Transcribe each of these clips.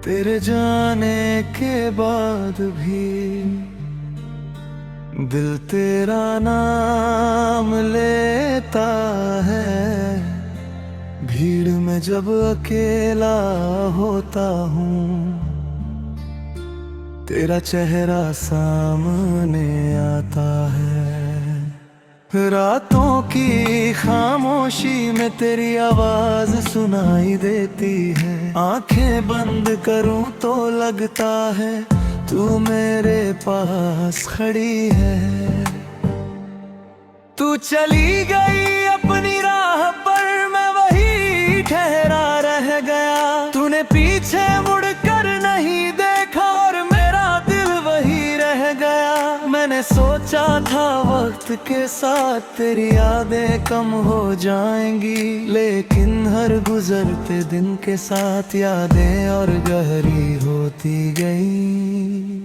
तेरे जाने के बाद भी दिल तेरा नाम लेता है। भीड़ में जब अकेला होता हूँ, तेरा चेहरा सामने आता है। रातों की खामोशी में तेरी आवाज सुनाई देती है। आंखें बंद करूं तो लगता है तू मेरे पास खड़ी है। तू चली गई अपनी राह पर, मैं वही ठहरा रह गया। तूने पीछे मुड़कर नहीं देखा और मेरा दिल वही रह गया। मैंने सोचा था वक्त के साथ तेरी यादें कम हो जाएंगी, लेकिन हर गुजरते दिन के साथ यादें और गहरी होती गई।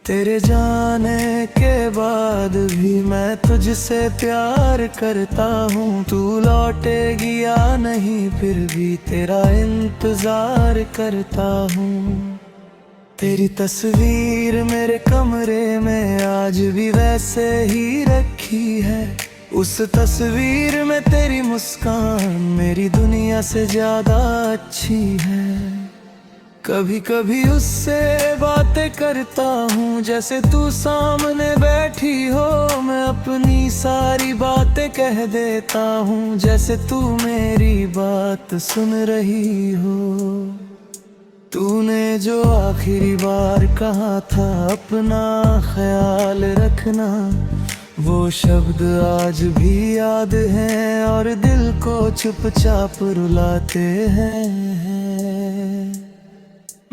तेरे जाने के बाद भी मैं तुझसे प्यार करता हूँ। तू लौटेगी या नहीं फिर भी तेरा इंतजार करता हूँ। तेरी तस्वीर मेरे कमरे में आज भी वैसे ही रखी है। उस तस्वीर में तेरी मुस्कान मेरी दुनिया से ज्यादा अच्छी है। कभी कभी उससे बातें करता हूँ जैसे तू सामने बैठी हो। मैं अपनी सारी बातें कह देता हूँ जैसे तू मेरी बात सुन रही हो। तूने जो आखिरी बार कहा था अपना ख्याल रखना, वो शब्द आज भी याद हैं और दिल को चुपचाप रुलाते हैं।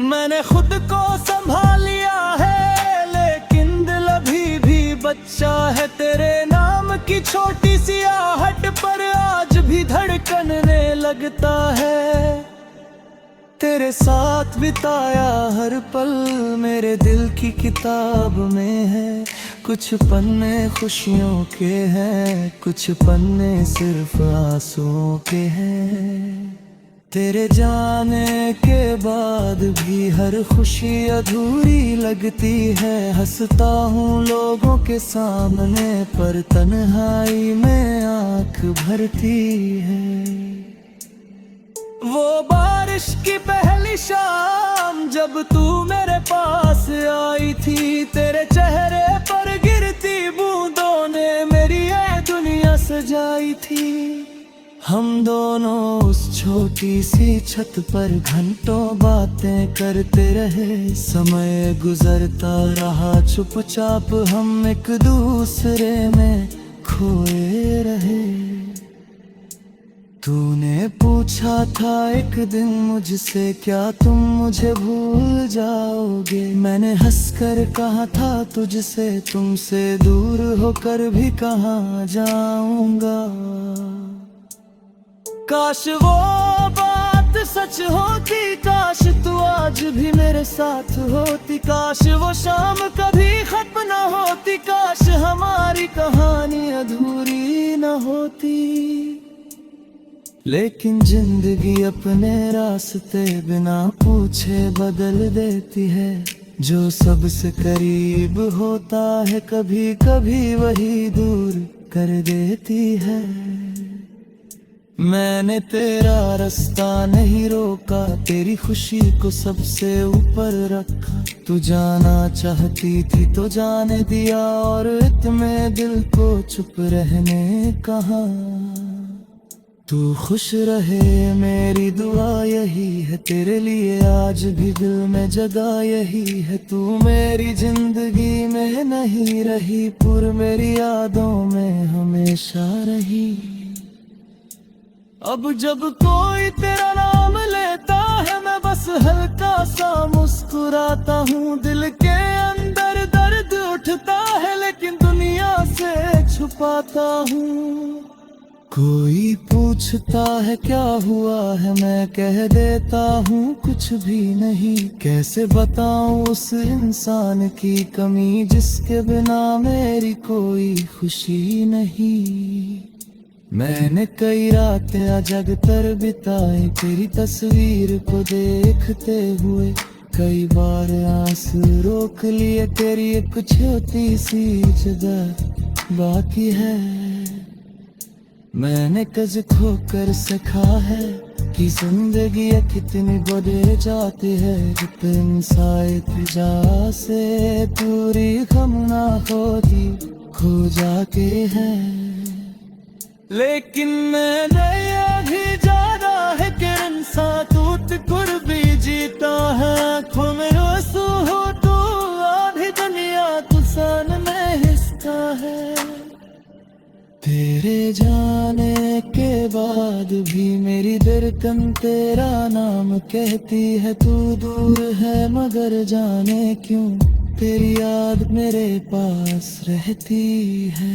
मैंने खुद को संभाल लिया है, लेकिन दिल अभी भी बच्चा है। तेरे नाम की छोटी सी आहट पर आज भी धड़कनने लगता है। तेरे साथ बिताया हर पल मेरे दिल की किताब में है। कुछ पन्ने खुशियों के हैं, कुछ पन्ने सिर्फ आंसुओं के हैं। तेरे जाने के बाद भी हर खुशी अधूरी लगती है। हंसता हूँ लोगों के सामने पर तन्हाई में आँख भरती है। वो बारिश की पहली शाम जब तू मेरे पास आई थी, तेरे चेहरे पर गिरती बूंदों ने मेरी ये दुनिया सजाई थी। हम दोनों उस छोटी सी छत पर घंटों बातें करते रहे। समय गुजरता रहा चुपचाप, हम एक दूसरे में खोए रहे। तूने पूछा था एक दिन मुझसे क्या तुम मुझे भूल जाओगे। मैंने हंसकर कहा था तुझसे तुमसे दूर होकर भी कहाँ जाऊंगा। काश वो बात सच होती, काश तू आज भी मेरे साथ होती। काश वो शाम कभी खत्म न होती, काश हमारी कहानी अधूरी न होती। लेकिन जिंदगी अपने रास्ते बिना पूछे बदल देती है। जो सबसे करीब होता है कभी कभी वही दूर कर देती है। मैंने तेरा रास्ता नहीं रोका, तेरी खुशी को सबसे ऊपर रखा। तू जाना चाहती थी तो जाने दिया और इतने दिल को चुप रहने कहा। तू खुश रहे मेरी दुआ यही है, तेरे लिए आज भी दिल में जगह यही है। तू मेरी जिंदगी में नहीं रही पर मेरी यादों में हमेशा रही। अब जब कोई तेरा नाम लेता है मैं बस हल्का सा मुस्कुराता हूँ। दिल के अंदर दर्द उठता है लेकिन दुनिया से छुपाता हूँ। कोई पूछता है क्या हुआ है, मैं कह देता हूँ कुछ भी नहीं। कैसे बताऊँ उस इंसान की कमी जिसके बिना मेरी कोई खुशी नहीं। मैंने कई रातें जग कर बिताई तेरी तस्वीर को देखते हुए। कई बार आंसू रोक लिए, तेरी एक छोटी सी जगह बाकी है। मैंने कज खोकर सीखा है कि जिंदगी कितनी बढ़ जाती है। इंसाइट जा से पूरी गम ना होती खो जाके है। लेकिन मैंने ये भी जाना है कि इंसान टूट कर भी जीता है। आँखों में आंसू हो तो आधी दुनिया तुसान में हिस्सा है। तेरे जाने के बाद भी मेरी धड़कन तेरा नाम कहती है। तू दूर है मगर जाने क्यों तेरी याद मेरे पास रहती है।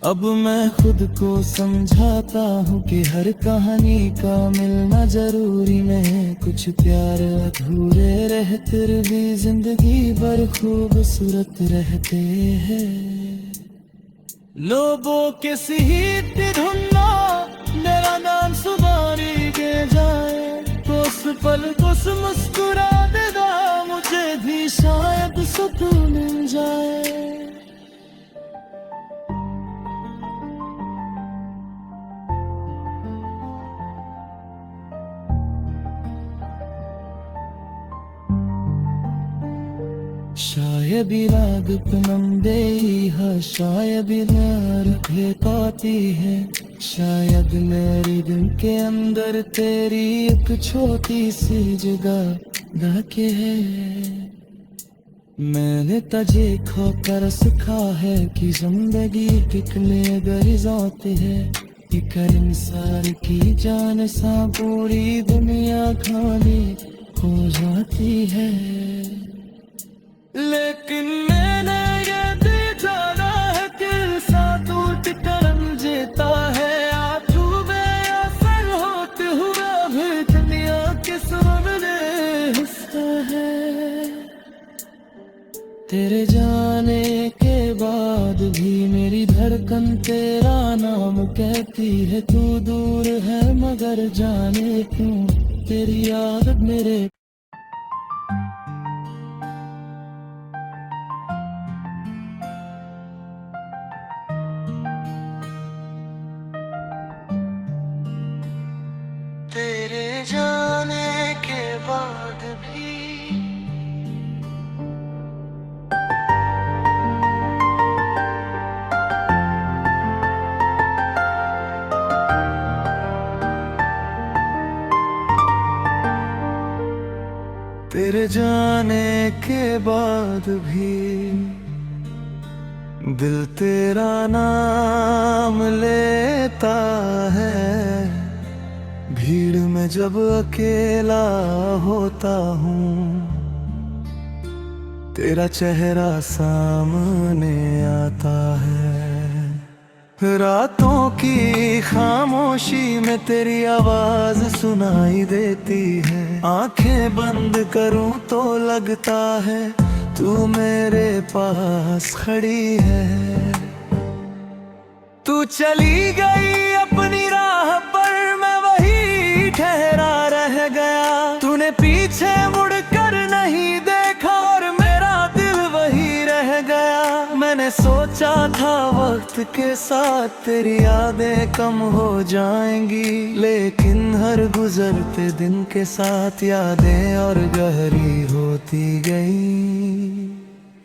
अब मैं खुद को समझाता हूँ कि हर कहानी का मिलना जरूरी नहीं। कुछ प्यार अधूरे रहते भी जिंदगी भर खूबसूरत रहते हैं। लोगों के सीट ढूंढना मेरा नाम सुबारी के जाए तो उस पल को मुस्कुरा देगा मुझे भी शायद सुकून मिल जाए। शायद राग पनंदे है, शायद रखे पाती है। शायद मेरे दिल के अंदर तेरी एक छोटी सी जगह ढके है। मैंने तुझे खोकर सीखा है कि जिंदगी कितने गरिजाते है। एक इंसान की जान सा पूरी दुनिया खाली हो जाती है। लेकिन मैंने ये भी जाना है कि इंसान टूट कर जीता है। आंसू में असर होते हुए भी दुनिया के सामने हिस्सा है। तेरे जाने के बाद भी मेरी धड़कन तेरा नाम कहती है। तू दूर है मगर जाने क्यों तेरी याद मेरे। तेरे जाने के बाद भी तेरे जाने के बाद भी दिल तेरा नाम लेता है। भीड़ में जब अकेला होता हूँ तेरा चेहरा सामने आता है। रातों की खामोशी में तेरी आवाज सुनाई देती है। आंखें बंद करूं तो लगता है तू मेरे पास खड़ी है। तू चली गई अपनी राह पर मैं वही ठहरा रह गया। तूने पीछे मुड़ कर नहीं देखा और मेरा दिल वही रह गया। मैंने सोचा था वक्त के साथ तेरी यादें कम हो जाएंगी, लेकिन हर गुजरते दिन के साथ यादें और गहरी होती गई।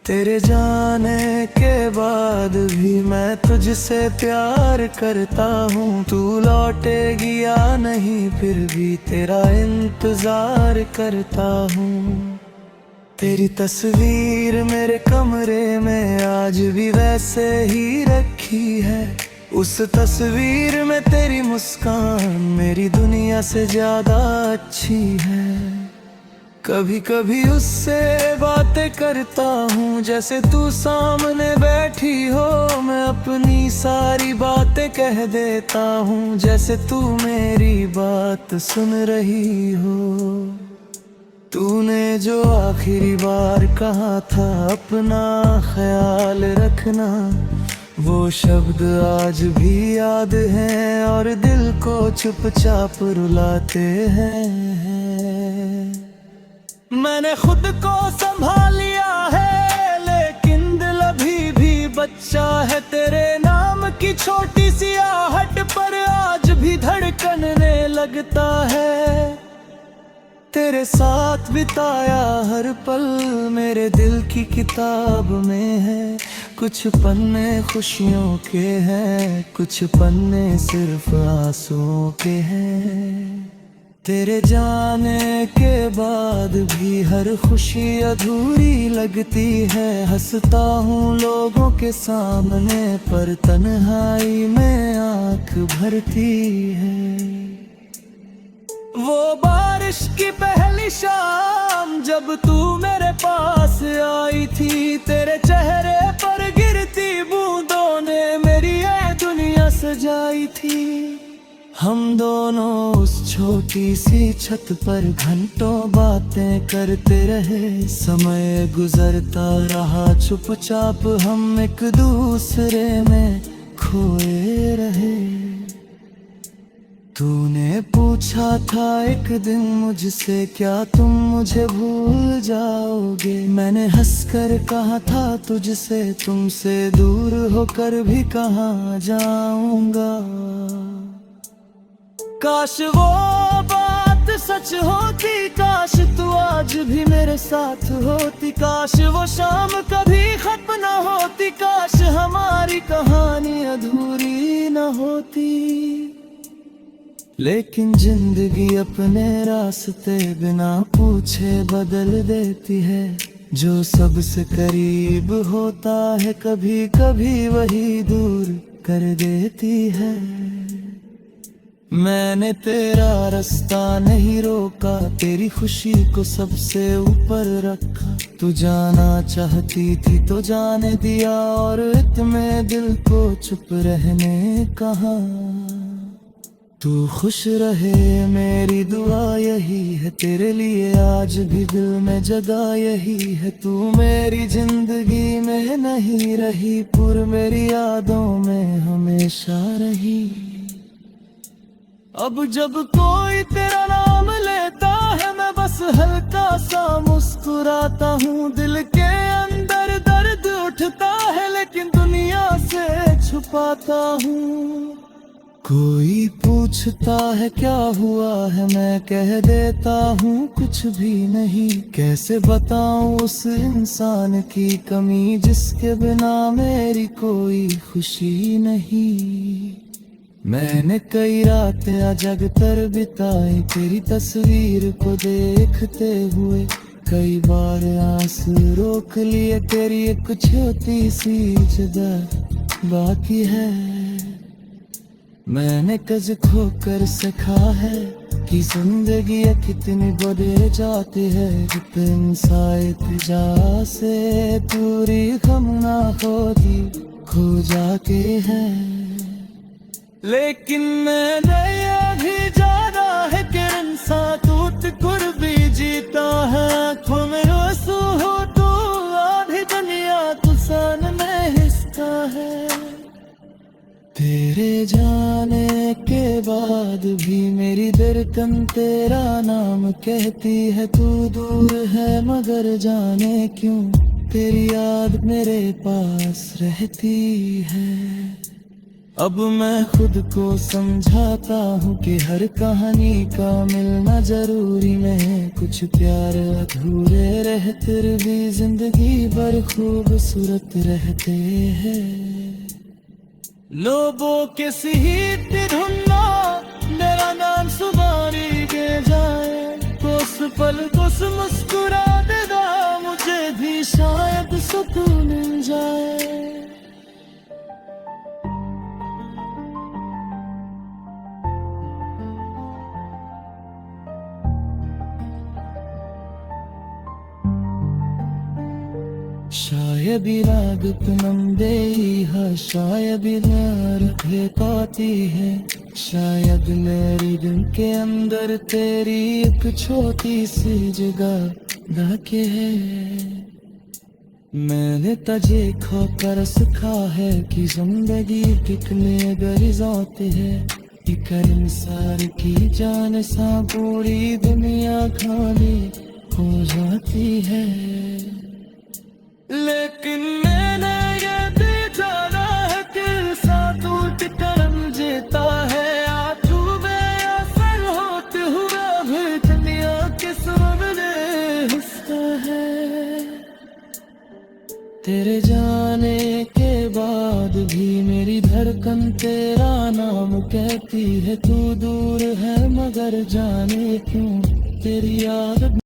तेरे जाने के बाद भी मैं तुझसे प्यार करता हूँ। तू लौटेगी या नहीं फिर भी तेरा इंतजार करता हूँ। तेरी तस्वीर मेरे कमरे में आज भी वैसे ही रखी है। उस तस्वीर में तेरी मुस्कान मेरी दुनिया से ज्यादा अच्छी है। कभी कभी उससे बातें करता हूँ जैसे तू सामने बैठी हो। मैं अपनी सारी बातें कह देता हूँ जैसे तू मेरी बात सुन रही हो। तूने जो आखिरी बार कहा था अपना ख्याल रखना, वो शब्द आज भी याद हैं और दिल को चुपचाप रुलाते हैं। मैंने खुद को संभाल लिया है, लेकिन दिल अभी भी बच्चा है। तेरे नाम की छोटी सी आहट पर आज भी धड़कनने लगता है। तेरे साथ बिताया हर पल मेरे दिल की किताब में है। कुछ पन्ने खुशियों के हैं, कुछ पन्ने सिर्फ आंसुओं के हैं। तेरे जाने के बाद भी हर खुशी अधूरी लगती है। हंसता हूँ लोगों के सामने पर तन्हाई में आँख भरती है। वो बारिश की पहली शाम जब तू मेरे पास आई थी, तेरे चेहरे पर गिरती बूंदों ने मेरी ये दुनिया सजाई थी। हम दोनों उस छोटी सी छत पर घंटों बातें करते रहे। समय गुजरता रहा चुपचाप, हम एक दूसरे में खोए रहे। तूने पूछा था एक दिन मुझसे, क्या तुम मुझे भूल जाओगे? मैंने हंसकर कहा था तुझसे, तुमसे दूर होकर भी कहाँ जाऊंगा। काश वो बात सच होती, काश तू आज भी मेरे साथ होती। काश वो शाम कभी खत्म न होती, काश हमारी कहानी अधूरी न होती। लेकिन जिंदगी अपने रास्ते बिना पूछे बदल देती है। जो सबसे करीब होता है कभी कभी वही दूर कर देती है। मैंने तेरा रास्ता नहीं रोका, तेरी खुशी को सबसे ऊपर रखा। तू जाना चाहती थी तो जाने दिया, और इतने दिल को चुप रहने कहा। तू खुश रहे मेरी दुआ यही है, तेरे लिए आज भी दिल में जगह यही है। तू मेरी जिंदगी में नहीं रही, पर मेरी यादों में हमेशा रही। अब जब कोई तेरा नाम लेता है, मैं बस हल्का सा मुस्कुराता हूँ। दिल के अंदर दर्द उठता है, लेकिन दुनिया से छुपाता हूँ। कोई पूछता है क्या हुआ है, मैं कह देता हूँ कुछ भी नहीं। कैसे बताऊँ उस इंसान की कमी जिसके बिना मेरी कोई खुशी नहीं। मैंने कई रातें अजगतर बिताई तेरी तस्वीर को देखते हुए। कई बार आंसू रोक लिए, तेरी एक छोटी सी जगह बाकी है। मैंने कज खोकर सीखा है कि जिंदगी कितनी बढ़ जाती है। इतनी जा से दूरी गम ना होती, खो जाके है। लेकिन मैंने ये भी जाना है कि इंसान टूट कर भी जीता है। आँखों में आंसू हो तो आधी दुनिया तुसान में हिस्सा है। तेरे जाने के बाद भी मेरी धड़कन तेरा नाम कहती है। तू दूर है मगर जाने क्यों तेरी याद मेरे पास रहती है। अब मैं खुद को समझाता हूँ कि हर कहानी का मिलना जरूरी है। कुछ प्यार अधूरे रहते भी जिंदगी भर खूबसूरत रहते हैं। लोगों के सीट ढूंढना मेरा नाम सुबारी के जाए। कुछ पल कुछ मुस्कुरा देगा, मुझे भी शायद सुकून मिल जाए। शायद राग पूनम देई है, शायद रखे पाती है। शायद मेरी दिल के अंदर तेरी एक छोटी सी जगह ढके है। मैंने तुझे खोकर सीखा है कि जिंदगी कितने गरीजाते है। एक इंसान की जान सा पूरी दुनिया खाली हो जाती कहती है। लेकिन मैंने ये भी जाना है कि सातूट करम जीता है, आंसू में असर होते हुए भी दुनिया के सामने हिस्सा है। तेरे जाने के बाद भी मेरी धड़कन तेरा नाम कहती है। तू दूर है मगर जाने क्यों तेरी याद